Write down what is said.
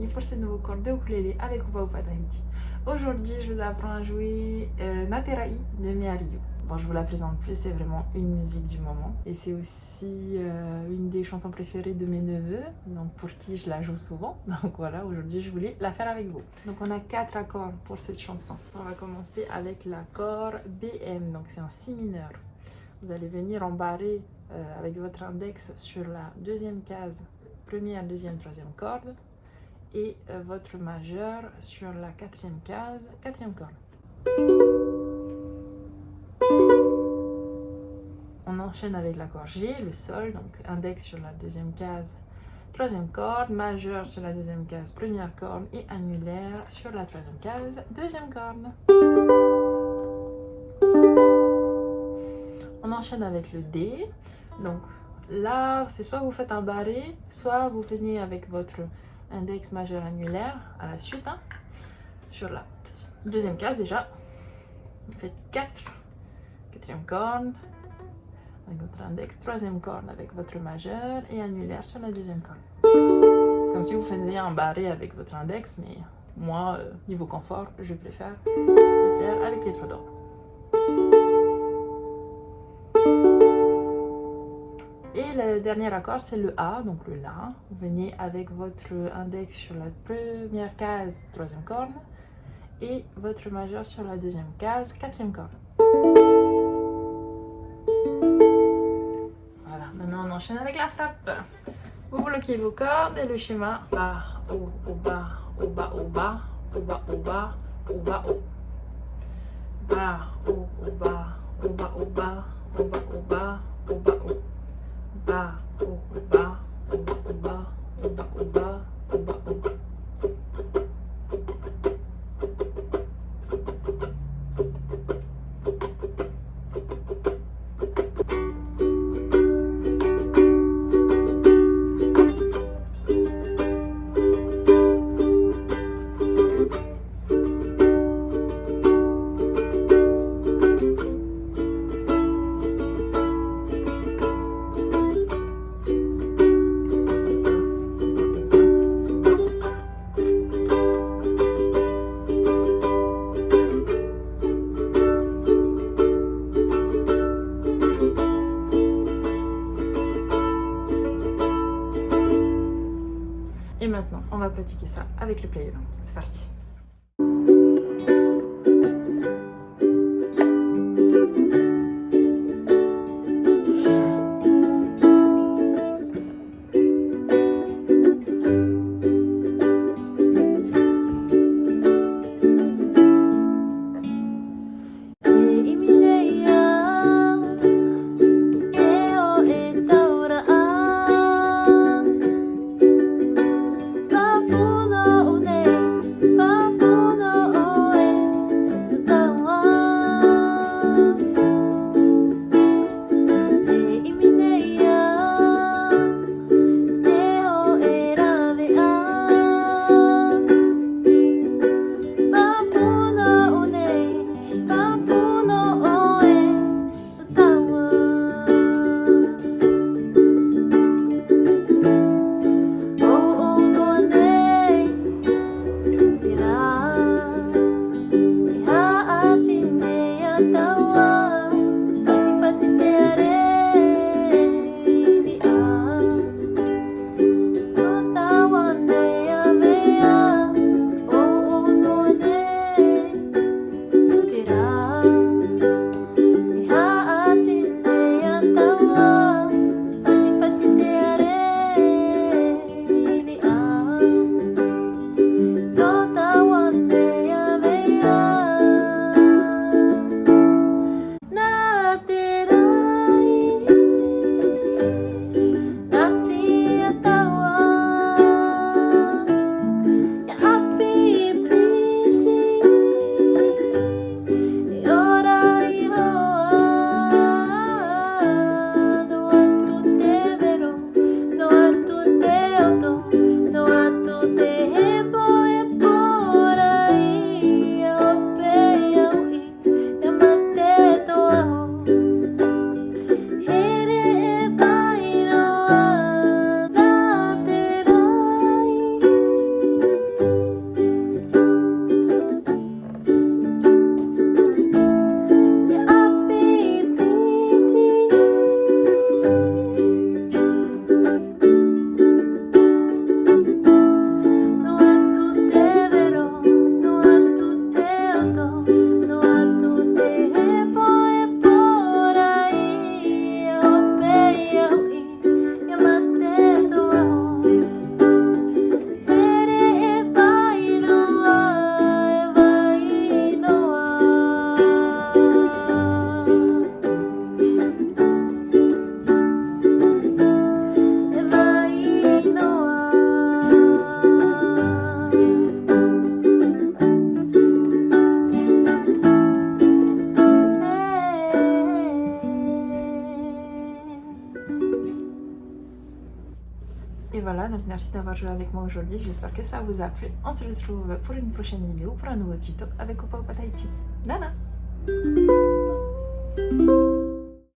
bienvenue pour ce nouveau cours de ukulélé avec Upa Upa Tahiti. Aujourd'hui, je vous apprends à jouer Naterai de Miario. Bon, je vous la présente plus, c'est vraiment une musique du moment. Et c'est aussi une des chansons préférées de mes neveux, donc pour qui je la joue souvent. Donc voilà, aujourd'hui, je voulais la faire avec vous. Donc on a 4 accords pour cette chanson. On va commencer avec l'accord BM, donc c'est un si mineur. Vous allez venir embarrer avec votre index sur la deuxième case, première, deuxième, troisième corde, et votre majeur sur la quatrième case, quatrième corde. On enchaîne avec l'accord G, le sol, donc index sur la deuxième case, troisième corde, majeur sur la deuxième case, première corde, et annulaire sur la troisième case, deuxième corde. On enchaîne avec le D, donc là, c'est soit vous faites un barré, soit vous venez avec votre index majeur annulaire à la suite, hein, sur la deuxième case déjà. Vous faites 4, quatrième corde, avec votre index, troisième corde avec votre majeur et annulaire sur la deuxième corde. C'est comme si vous faisiez un barré avec votre index, mais moi, niveau confort, je préfère le faire avec les trois d'or. Et le dernier accord, c'est le A, donc le La. Vous venez avec votre index sur la première case, troisième corde, et votre majeur sur la deuxième case, quatrième corde. Voilà, maintenant on enchaîne avec la frappe. Vous bloquez vos cordes et le schéma Ba, O, Oba, Oba, Oba, Oba, Oba, Oba, O. Ba, O, Oba, Oba, Oba, Oba, Oba, Oba, O. Ba, O, Oba, Oba, Oba, Oba, Oba, Oba, O. Et maintenant, on va pratiquer ça avec le player. C'est parti. Et voilà, donc merci d'avoir joué avec moi aujourd'hui. J'espère que ça vous a plu. On se retrouve pour une prochaine vidéo, pour un nouveau tuto avec Oupa Oupa Tahiti. Nana!